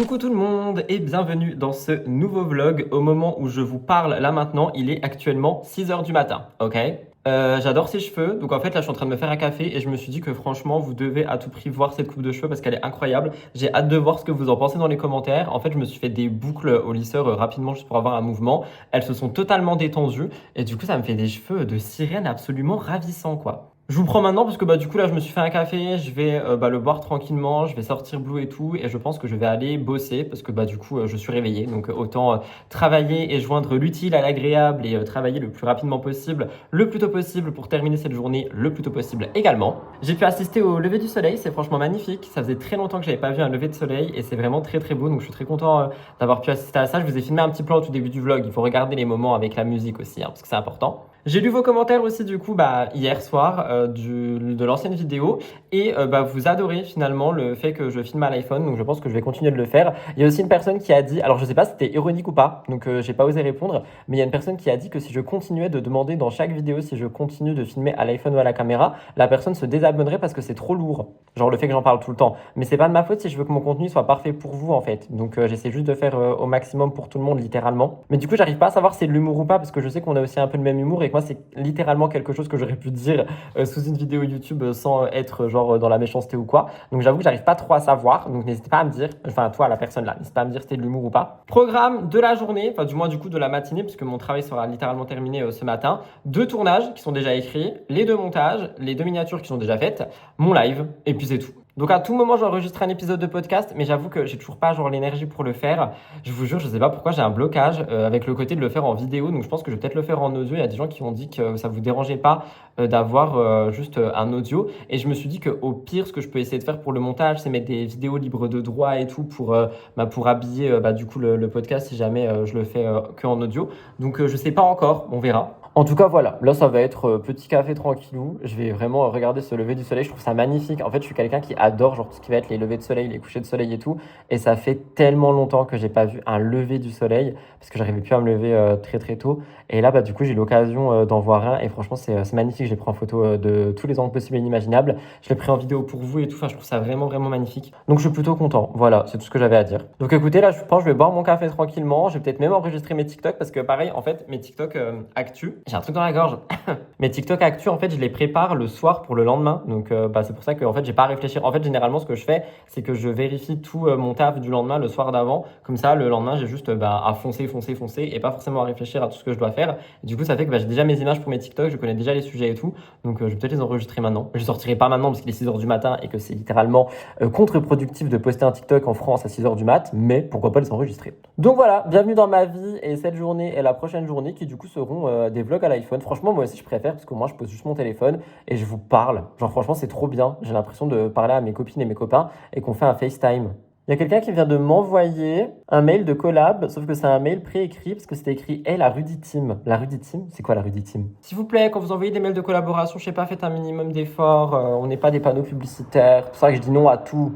Coucou tout le monde et bienvenue dans ce nouveau vlog. Au moment où je vous parle là maintenant, il est actuellement 6h du matin, ok? J'adore ces cheveux, donc en fait là je suis en train de me faire un café et je me suis dit que franchement vous devez à tout prix voir cette coupe de cheveux parce qu'elle est incroyable. J'ai hâte de voir ce que vous en pensez dans les commentaires. En fait je me suis fait des boucles au lisseur rapidement juste pour avoir un mouvement. Elles se sont totalement détendues et du coup ça me fait des cheveux de sirène absolument ravissants quoi. Je vous prends maintenant parce que du coup là je me suis fait un café, je vais le boire tranquillement, je vais sortir Blue et tout et je pense que je vais aller bosser parce que du coup je suis réveillé donc autant travailler et joindre l'utile à l'agréable et travailler le plus rapidement possible, le plus tôt possible pour terminer cette journée le plus tôt possible également. J'ai pu assister au lever du soleil, c'est franchement magnifique, ça faisait très longtemps que j'avais pas vu un lever de soleil et c'est vraiment très très beau donc je suis très content d'avoir pu assister à ça. Je vous ai filmé un petit plan au tout début du vlog, il faut regarder les moments avec la musique aussi parce que c'est important. J'ai lu vos commentaires aussi du coup hier soir de l'ancienne vidéo et vous adorez finalement le fait que je filme à l'iPhone donc je pense que je vais continuer de le faire. Il y a aussi une personne qui a dit, alors je sais pas si c'était ironique ou pas donc j'ai pas osé répondre, mais il y a une personne qui a dit que si je continuais de demander dans chaque vidéo si je continue de filmer à l'iPhone ou à la caméra, la personne se désabonnerait parce que c'est trop lourd, genre le fait que j'en parle tout le temps. Mais c'est pas de ma faute si je veux que mon contenu soit parfait pour vous en fait, donc j'essaie juste de faire au maximum pour tout le monde littéralement. Mais du coup j'arrive pas à savoir si c'est de l'humour ou pas parce que je sais qu'on a aussi un peu le même humour et moi c'est littéralement quelque chose que j'aurais pu dire sous une vidéo YouTube sans être genre dans la méchanceté ou quoi. Donc j'avoue que j'arrive pas trop à savoir. Donc n'hésitez pas à me dire, enfin toi la personne là, n'hésitez pas à me dire si c'était de l'humour ou pas. Programme de la journée, enfin du moins du coup de la matinée puisque mon travail sera littéralement terminé ce matin. 2 tournages qui sont déjà écrits, les 2 montages, les 2 miniatures qui sont déjà faites, mon live et puis c'est tout. Donc à tout moment j'enregistre un épisode de podcast mais j'avoue que j'ai toujours pas genre l'énergie pour le faire. Je vous jure je sais pas pourquoi j'ai un blocage avec le côté de le faire en vidéo donc je pense que je vais peut-être le faire en audio. Il y a des gens qui ont dit que ça vous dérangeait pas d'avoir juste un audio et je me suis dit que au pire ce que je peux essayer de faire pour le montage c'est mettre des vidéos libres de droit et tout pour habiller du coup le podcast si jamais je le fais que en audio. Donc je sais pas encore, on verra. En tout cas, voilà, là ça va être petit café tranquillou. Je vais vraiment regarder ce lever du soleil. Je trouve ça magnifique. En fait, je suis quelqu'un qui adore genre tout ce qui va être les levées de soleil, les couchers de soleil et tout. Et ça fait tellement longtemps que j'ai pas vu un lever du soleil parce que j'arrivais plus à me lever très très tôt. Et là, du coup, j'ai eu l'occasion d'en voir un. Et franchement, c'est magnifique. Je l'ai pris en photo de tous les angles possibles et inimaginables. Je l'ai pris en vidéo pour vous et tout. Enfin, je trouve ça vraiment vraiment magnifique. Donc, je suis plutôt content. Voilà, c'est tout ce que j'avais à dire. Donc, écoutez, là, je pense que je vais boire mon café tranquillement. Je vais peut-être même enregistrer mes TikTok parce que pareil, en fait, mes TikTok actu. J'ai un truc dans la gorge. Mes TikTok actu, en fait, je les prépare le soir pour le lendemain. Donc, c'est pour ça que en fait, j'ai pas à réfléchir. En fait, généralement, ce que je fais, c'est que je vérifie tout mon taf du lendemain le soir d'avant. Comme ça, le lendemain, j'ai juste à foncer et pas forcément à réfléchir à tout ce que je dois faire. Et du coup, ça fait que j'ai déjà mes images pour mes TikTok, je connais déjà les sujets et tout. Donc, je vais peut-être les enregistrer maintenant. Je sortirai pas maintenant parce qu'il est 6h du matin et que c'est littéralement contre-productif de poster un TikTok en France à 6h du mat. Mais pourquoi pas les enregistrer. Donc voilà, bienvenue dans ma vie et cette journée et la prochaine journée qui du coup seront des vlogs à l'iPhone. Franchement, moi aussi je préfère parce que moi je pose juste mon téléphone et je vous parle. Genre franchement c'est trop bien. J'ai l'impression de parler à mes copines et mes copains et qu'on fait un FaceTime. Il y a quelqu'un qui vient de m'envoyer un mail de collab, sauf que c'est un mail préécrit parce que c'était écrit « Hey, la Rudy Team ». La Rudy Team, c'est quoi la Rudy Team? S'il vous plaît, quand vous envoyez des mails de collaboration, je sais pas, faites un minimum d'efforts. On n'est pas des panneaux publicitaires. C'est pour ça que je dis non à tout.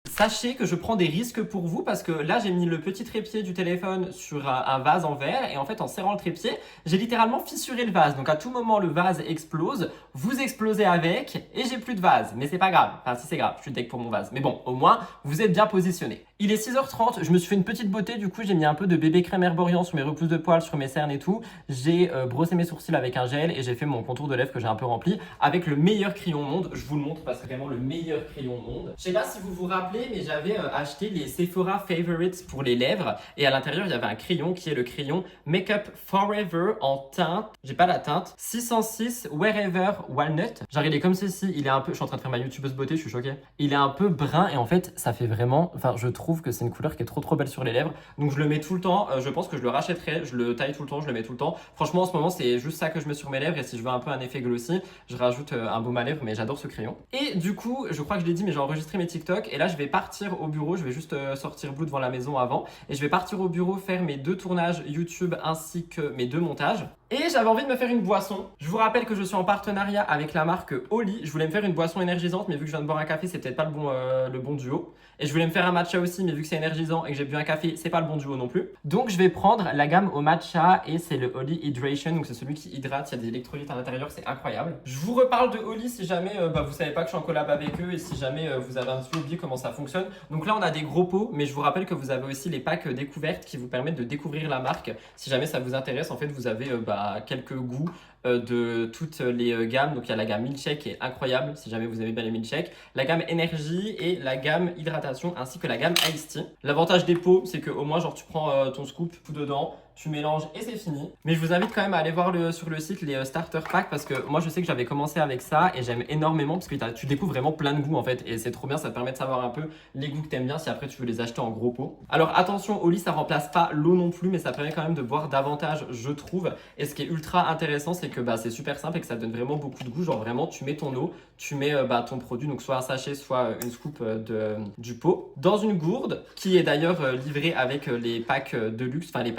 Sachez que je prends des risques pour vous parce que là j'ai mis le petit trépied du téléphone sur un vase en verre et en fait en serrant le trépied j'ai littéralement fissuré le vase, donc à tout moment le vase explose, vous explosez avec et j'ai plus de vase, mais c'est pas grave, enfin si c'est grave, je suis deck pour mon vase, mais bon au moins vous êtes bien positionné. Il est 6h30, je me suis fait une petite beauté, du coup j'ai mis un peu de bébé crème herborian sur mes repousses de poils, sur mes cernes et tout, j'ai brossé mes sourcils avec un gel et j'ai fait mon contour de lèvres que j'ai un peu rempli avec le meilleur crayon au monde. Je vous le montre parce que c'est vraiment le meilleur crayon au monde. Je sais pas si vous vous rappelez mais j'avais acheté les Sephora Favorites pour les lèvres et à l'intérieur il y avait un crayon qui est le crayon Makeup Forever en teinte, j'ai pas la teinte, 606 Wherever Walnut. Genre il est comme ceci, il est un peu, je suis en train de faire ma youtubeuse beauté, je suis choqué. Il est un peu brun et en fait ça fait vraiment, enfin je trouve que c'est une couleur qui est trop belle sur les lèvres. Donc je le mets tout le temps, je pense que je le rachèterai, je le taille tout le temps, je le mets tout le temps. Franchement en ce moment c'est juste ça que je mets sur mes lèvres et si je veux un peu un effet glossy, je rajoute un baume à lèvres mais j'adore ce crayon. Et du coup, je crois que je l'ai dit mais j'ai enregistré mes TikTok et là je vais partir au bureau, je vais juste sortir Blue devant la maison avant et je vais partir au bureau faire mes 2 tournages YouTube ainsi que mes 2 montages. Et j'avais envie de me faire une boisson. Je vous rappelle que je suis en partenariat avec la marque Oli. Je voulais me faire une boisson énergisante, mais vu que je viens de boire un café, c'est peut-être pas le bon duo. Et je voulais me faire un matcha aussi, mais vu que c'est énergisant et que j'ai bu un café, c'est pas le bon duo non plus. Donc je vais prendre la gamme au matcha et c'est le Oli Hydration, donc c'est celui qui hydrate, il y a des électrolytes à l'intérieur, c'est incroyable. Je vous reparle de Oli si jamais vous savez pas que je suis en collab avec eux et si jamais vous avez un petit peu oublié comment ça fonctionne. Donc là on a des gros pots, mais je vous rappelle que vous avez aussi les packs découvertes qui vous permettent de découvrir la marque. Si jamais ça vous intéresse, en fait vous avez quelques goûts de toutes les gammes. Donc il y a la gamme milkshake qui est incroyable si jamais vous aimez bien les milkshakes, la gamme énergie et la gamme hydratation ainsi que la gamme iced tea. L'avantage des pots c'est que au moins genre tu prends ton scoop tout dedans, tu mélanges et c'est fini. Mais je vous invite quand même à aller voir sur le site les starter packs parce que moi je sais que j'avais commencé avec ça et j'aime énormément parce que tu découvres vraiment plein de goûts en fait et c'est trop bien, ça te permet de savoir un peu les goûts que t'aimes bien si après tu veux les acheter en gros pot. Alors attention, Oli ça remplace pas l'eau non plus mais ça permet quand même de boire davantage je trouve, et ce qui est ultra intéressant c'est que c'est super simple et que ça donne vraiment beaucoup de goût. Genre vraiment tu mets ton eau, tu mets ton produit, donc soit un sachet soit une scoop du pot dans une gourde qui est d'ailleurs livrée avec les packs de luxe, enfin les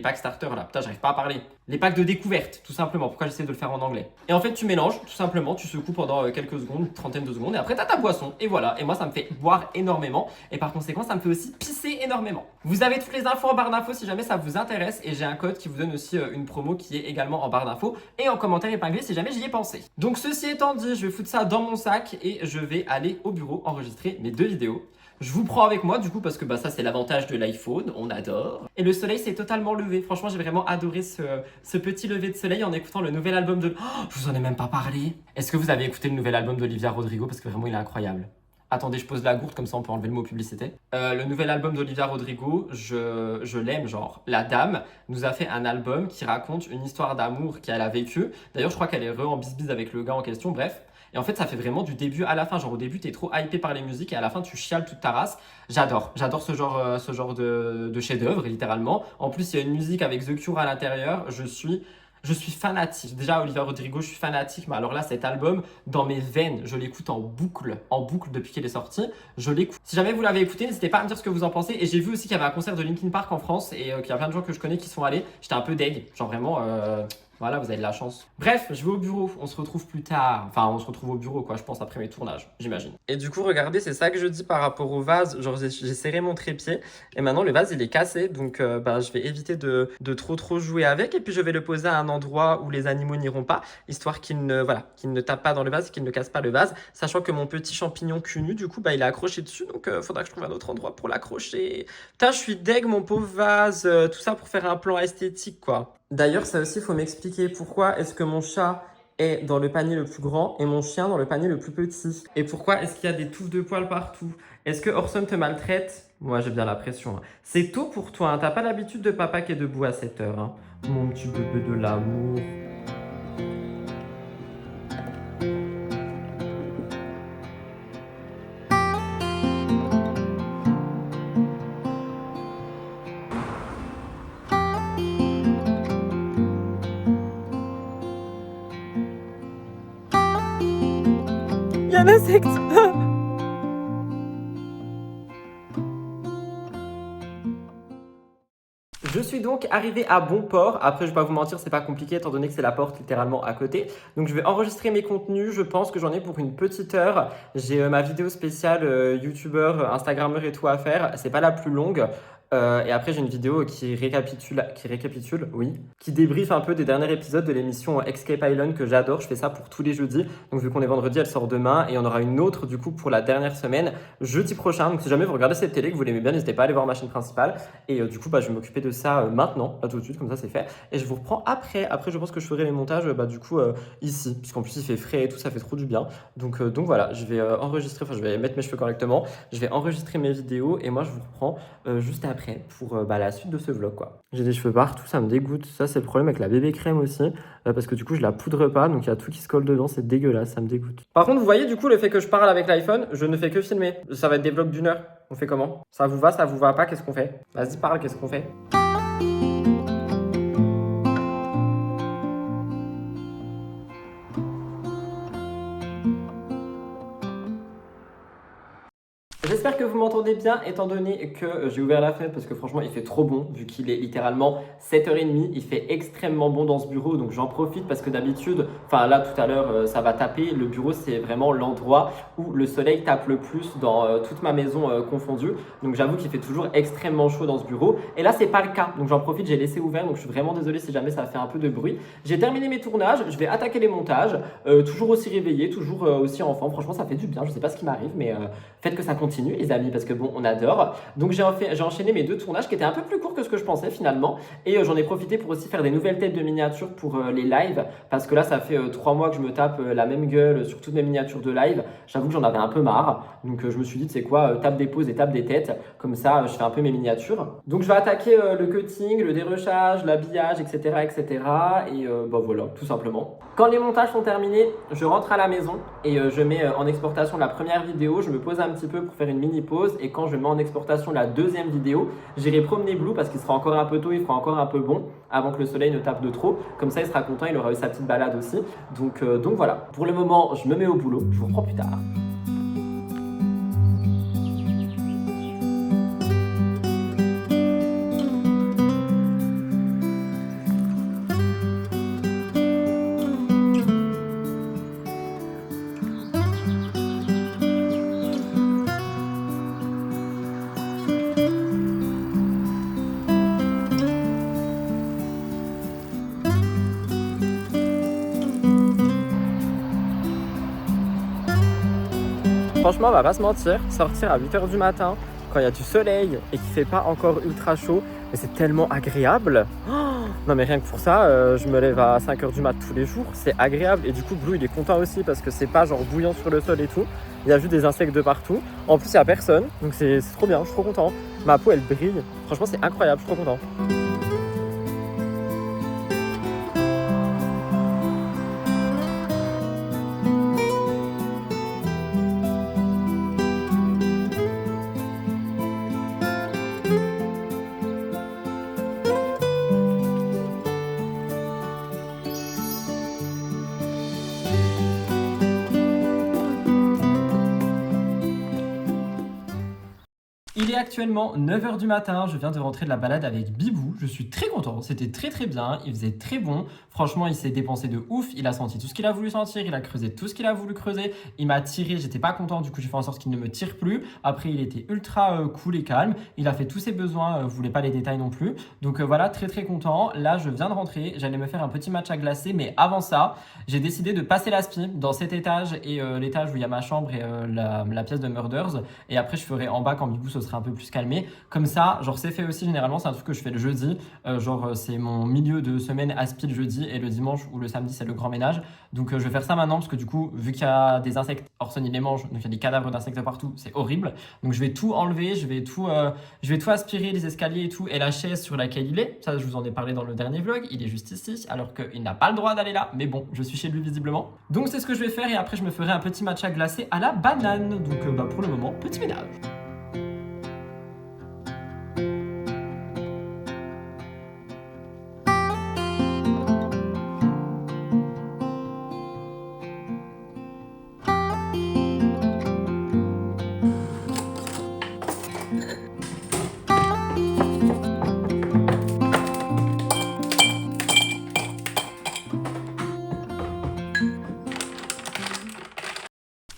packs starter là, putain j'arrive pas à parler, les packs de découverte tout simplement, pourquoi j'essaie de le faire en anglais. Et en fait tu mélanges tout simplement, tu secoues pendant quelques secondes, une trentaine de secondes et après t'as ta boisson et voilà. Et moi ça me fait boire énormément et par conséquent ça me fait aussi pisser énormément. Vous avez toutes les infos en barre d'infos si jamais ça vous intéresse et j'ai un code qui vous donne aussi une promo qui est également en barre d'infos et en commentaire épinglé si jamais j'y ai pensé. Donc ceci étant dit, je vais foutre ça dans mon sac et je vais aller au bureau enregistrer mes 2 vidéos. Je vous prends avec moi du coup parce que ça c'est l'avantage de l'iPhone, on adore. Et le soleil s'est totalement levé, franchement j'ai vraiment adoré ce petit lever de soleil en écoutant le nouvel album de... Oh, je vous en ai même pas parlé. Est-ce que vous avez écouté le nouvel album d'Olivia Rodrigo parce que vraiment il est incroyable. Attendez, je pose la gourde, comme ça on peut enlever le mot publicité. Le nouvel album d'Olivia Rodrigo, je l'aime, genre. La dame nous a fait un album qui raconte une histoire d'amour qu'elle a vécue. D'ailleurs, je crois qu'elle est en bisbise avec le gars en question, bref. Et en fait, ça fait vraiment du début à la fin. Genre, au début, t'es trop hypé par les musiques et à la fin, tu chiales toute ta race. J'adore ce genre de chef-d'œuvre, littéralement. En plus, il y a une musique avec The Cure à l'intérieur. Je suis fanatique. Déjà, Olivia Rodrigo, je suis fanatique. Mais alors là, cet album, dans mes veines, je l'écoute en boucle depuis qu'il est sorti. Je l'écoute. Si jamais vous l'avez écouté, n'hésitez pas à me dire ce que vous en pensez. Et j'ai vu aussi qu'il y avait un concert de Linkin Park en France et qu'il y a plein de gens que je connais qui sont allés. J'étais un peu deg. Genre vraiment... Voilà, vous avez de la chance. Bref, je vais au bureau, on se retrouve plus tard. Enfin, on se retrouve au bureau, quoi, je pense, après mes tournages, j'imagine. Et du coup, regardez, c'est ça que je dis par rapport au vase. Genre, j'ai serré mon trépied et maintenant, le vase, il est cassé. Donc, je vais éviter de trop jouer avec. Et puis, je vais le poser à un endroit où les animaux n'iront pas, histoire qu'ils ne tapent pas dans le vase, qu'ils ne cassent pas le vase. Sachant que mon petit champignon cul nu, du coup, il est accroché dessus. Donc, faudra que je trouve un autre endroit pour l'accrocher. Putain, je suis deg, mon pauvre vase. Tout ça pour faire un plan esthétique, quoi. D'ailleurs, ça aussi, il faut m'expliquer pourquoi est-ce que mon chat est dans le panier le plus grand et mon chien dans le panier le plus petit. Et pourquoi est-ce qu'il y a des touffes de poils partout? Est-ce que Orson te maltraite? Moi, j'ai bien la pression, hein. C'est tôt pour toi, hein. T'as pas l'habitude de papa qui est debout à 7 heures, hein. Mon petit bébé de l'amour. Il y a un insecte. Je suis donc arrivé à bon port. Après, je vais pas vous mentir, c'est pas compliqué étant donné que c'est la porte littéralement à côté. Donc, je vais enregistrer mes contenus. Je pense que j'en ai pour une petite heure. J'ai ma vidéo spéciale YouTubeur, Instagrammeur et tout à faire. C'est pas la plus longue. Et après, j'ai une vidéo qui récapitule, oui, qui débriefe un peu des derniers épisodes de l'émission Escape Island que j'adore. Je fais ça pour tous les jeudis. Donc, vu qu'on est vendredi, elle sort demain. Et il y en aura une autre, du coup, pour la dernière semaine, jeudi prochain. Donc, si jamais vous regardez cette télé, que vous l'aimez bien, n'hésitez pas à aller voir ma chaîne principale. Et du coup, je vais m'occuper de ça maintenant, là tout de suite, comme ça, c'est fait. Et je vous reprends après. Après, je pense que je ferai les montages, ici. Puisqu'en plus, il fait frais et tout, ça fait trop du bien. Donc voilà, je vais enregistrer, je vais mettre mes cheveux correctement. Je vais enregistrer mes vidéos. Et moi, je vous reprends juste après pour la suite de ce vlog, quoi. J'ai des cheveux partout, ça me dégoûte. Ça, c'est le problème avec la bébé crème aussi, parce que du coup, je la poudre pas, donc il y a tout qui se colle dedans, c'est dégueulasse, ça me dégoûte. Par contre, vous voyez, du coup, le fait que je parle avec l'iPhone, je ne fais que filmer. Ça va être des vlogs d'une heure. On fait comment? Ça vous va pas? Qu'est-ce qu'on fait? Vas-y, parle, qu'est-ce qu'on fait? J'espère que vous m'entendez bien étant donné que j'ai ouvert la fenêtre parce que franchement il fait trop bon vu qu'il est littéralement 7h30. Il fait extrêmement bon dans ce bureau donc j'en profite parce que d'habitude, enfin là tout à l'heure ça va taper. Le bureau c'est vraiment l'endroit où le soleil tape le plus dans toute ma maison confondue. Donc j'avoue qu'il fait toujours extrêmement chaud dans ce bureau. Et là c'est pas le cas donc j'en profite, j'ai laissé ouvert donc je suis vraiment désolé si jamais ça fait un peu de bruit. J'ai terminé mes tournages, je vais attaquer les montages, toujours aussi réveillé, toujours aussi en forme. Franchement ça fait du bien, je sais pas ce qui m'arrive mais faites que ça continue les amis parce que bon on adore. Donc j'ai enchaîné mes 2 tournages qui étaient un peu plus courts que ce que je pensais finalement et j'en ai profité pour aussi faire des nouvelles têtes de miniatures pour les lives parce que là ça fait 3 mois que je me tape la même gueule sur toutes mes miniatures de live. J'avoue que j'en avais un peu marre donc je me suis dit c'est quoi, tape des poses et tape des têtes comme ça je fais un peu mes miniatures. Donc je vais attaquer le cutting, le dérochage, l'habillage etc et bah voilà tout simplement. Quand les montages sont terminés je rentre à la maison et je mets en exportation la première vidéo, je me pose un petit peu pour faire une mini pause et quand je mets en exportation la deuxième vidéo, j'irai promener Blue parce qu'il sera encore un peu tôt, il fera encore un peu bon avant que le soleil ne tape de trop. Comme ça, il sera content, il aura eu sa petite balade aussi. Donc voilà, pour le moment, je me mets au boulot. Je vous reprends plus tard. Franchement, on va pas se mentir, sortir à 8h du matin, quand il y a du soleil et qu'il fait pas encore ultra chaud, mais c'est tellement agréable. Oh non mais rien que pour ça, je me lève à 5h du mat tous les jours, c'est agréable. Et du coup, Blue il est content aussi parce que c'est pas genre bouillant sur le sol et tout. Il y a juste des insectes de partout. En plus, il y a personne, donc c'est trop bien, je suis trop content. Ma peau elle brille, franchement c'est incroyable, je suis trop content. Il est actuellement 9h du matin, je viens de rentrer de la balade avec Bibou, je suis très content, c'était très bien, il faisait très bon, franchement il s'est dépensé de ouf, il a senti tout ce qu'il a voulu sentir, il a creusé tout ce qu'il a voulu creuser, il m'a tiré, j'étais pas content, du coup j'ai fait en sorte qu'il ne me tire plus, après il était ultra cool et calme, il a fait tous ses besoins, vous voulez pas les détails non plus, donc voilà, très content, là je viens de rentrer, j'allais me faire un petit match à glacer, mais avant ça, j'ai décidé de passer l'aspi dans cet étage et l'étage où il y a ma chambre et la pièce de Murders, et après je ferai en bas quand Bibou se sera un peu plus calmé. Comme ça, genre c'est fait aussi généralement, c'est un truc que je fais le jeudi. Genre c'est mon milieu de semaine aspi le jeudi et le dimanche ou le samedi c'est le grand ménage. Donc je vais faire ça maintenant parce que du coup, vu qu'il y a des insectes, Orson il les mange, donc il y a des cadavres d'insectes partout, c'est horrible. Donc je vais tout enlever, je vais tout aspirer, les escaliers et tout, et la chaise sur laquelle il est. Ça je vous en ai parlé dans le dernier vlog, il est juste ici, alors qu'il n'a pas le droit d'aller là. Mais bon, je suis chez lui visiblement. Donc c'est ce que je vais faire et après je me ferai un petit matcha glacé à la banane. Donc bah, pour le moment, petit ménage.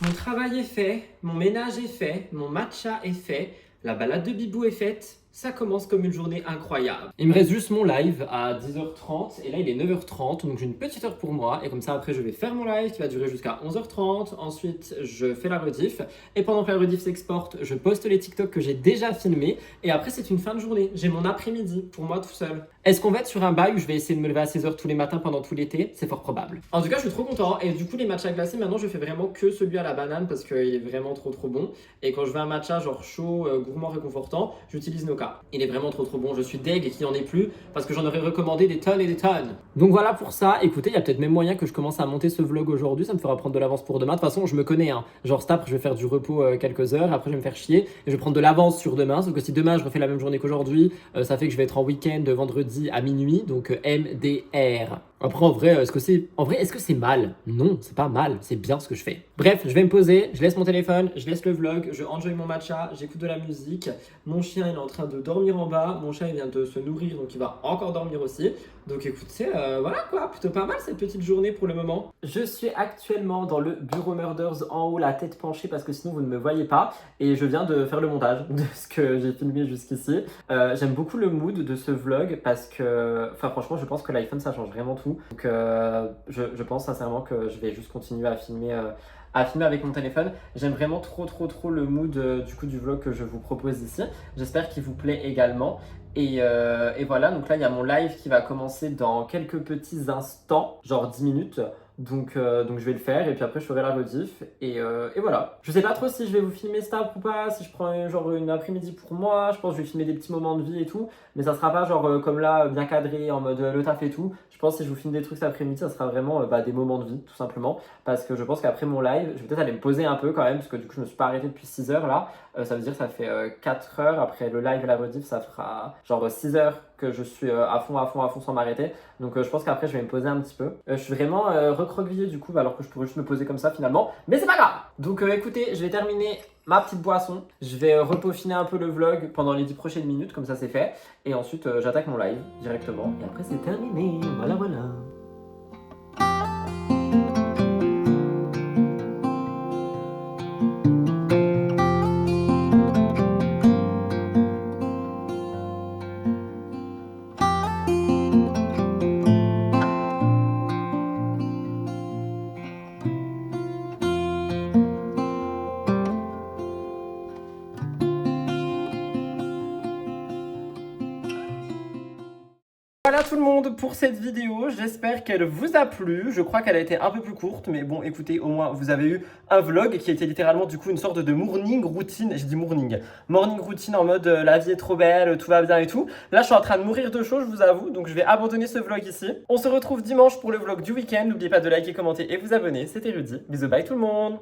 Mon travail est fait, mon ménage est fait, mon matcha est fait, la balade de Bibou est faite. Ça commence comme une journée incroyable. Il me reste juste mon live à 10h30 et là il est 9h30 donc j'ai une petite heure pour moi et comme ça après je vais faire mon live qui va durer jusqu'à 11h30. Ensuite je fais la rediff et pendant que la rediff s'exporte je poste les TikTok que j'ai déjà filmés et après c'est une fin de journée. J'ai mon après-midi pour moi tout seul. Est-ce qu'on va être sur un bail où je vais essayer de me lever à 16h tous les matins pendant tout l'été? C'est fort probable. En tout cas je suis trop content et du coup les matchas glacés maintenant je fais vraiment que celui à la banane parce qu'il est vraiment trop bon et quand je veux un matcha genre chaud, gourmand, réconfortant, j'utilise Noka. Il est vraiment trop bon, je suis deg qu'il n'y en ait plus parce que j'en aurais recommandé des tonnes et des tonnes. Donc voilà pour ça, écoutez, il y a peut-être même moyen que je commence à monter ce vlog aujourd'hui, ça me fera prendre de l'avance pour demain. De toute façon, je me connais, hein. Genre cet après je vais faire du repos quelques heures, après je vais me faire chier et je vais prendre de l'avance sur demain, sauf que si demain je refais la même journée qu'aujourd'hui, ça fait que je vais être en week-end vendredi à minuit, donc MDR. Après, est-ce que c'est mal? Non, c'est pas mal, c'est bien ce que je fais. Bref, je vais me poser, je laisse mon téléphone, je laisse le vlog, je enjoy mon matcha, j'écoute de la musique. Mon chien il est en train de dormir en bas, mon chat il vient de se nourrir donc il va encore dormir aussi. Donc écoutez, voilà quoi, plutôt pas mal cette petite journée pour le moment. Je suis actuellement dans le bureau Murders en haut, la tête penchée parce que sinon vous ne me voyez pas. Et je viens de faire le montage de ce que j'ai filmé jusqu'ici. J'aime beaucoup le mood de ce vlog parce que, enfin franchement je pense que l'iPhone ça change vraiment tout. Donc je pense sincèrement que je vais juste continuer à filmer avec mon téléphone. J'aime vraiment trop le mood du coup du vlog que je vous propose ici. J'espère qu'il vous plaît également. Et voilà, donc là il y a mon live qui va commencer dans quelques petits instants, genre 10 minutes. Donc je vais le faire et puis après je ferai la rediff et voilà. Je sais pas trop si je vais vous filmer Stab ou pas, si je prends genre une après-midi pour moi, je pense que je vais filmer des petits moments de vie et tout, mais ça sera pas genre comme là bien cadré en mode le taf et tout. Je pense que si je vous filme des trucs cet après-midi, ça sera vraiment des moments de vie tout simplement parce que je pense qu'après mon live, je vais peut-être aller me poser un peu quand même parce que du coup je me suis pas arrêté depuis 6 heures là. Ça veut dire que ça fait 4 heures après le live et la rediff, ça fera genre 6 heures que je suis à fond sans m'arrêter. Donc je pense qu'après je vais me poser un petit peu. Je suis vraiment recroquevillé du coup alors que je pourrais juste me poser comme ça finalement. Mais c'est pas grave. Donc écoutez, je vais terminer ma petite boisson. Je vais repeaufiner un peu le vlog pendant les 10 prochaines minutes, comme ça c'est fait. Et ensuite j'attaque mon live directement. Et après c'est terminé. Voilà. Voilà tout le monde pour cette vidéo, j'espère qu'elle vous a plu. Je crois qu'elle a été un peu plus courte, mais bon écoutez, au moins vous avez eu un vlog qui était littéralement du coup une sorte de morning routine. J'ai dit morning routine en mode la vie est trop belle, tout va bien et tout. Là je suis en train de mourir de chaud, je vous avoue, donc je vais abandonner ce vlog ici. On se retrouve dimanche pour le vlog du week-end, n'oubliez pas de liker, commenter et vous abonner, c'était Rudy. Bisous, bye tout le monde.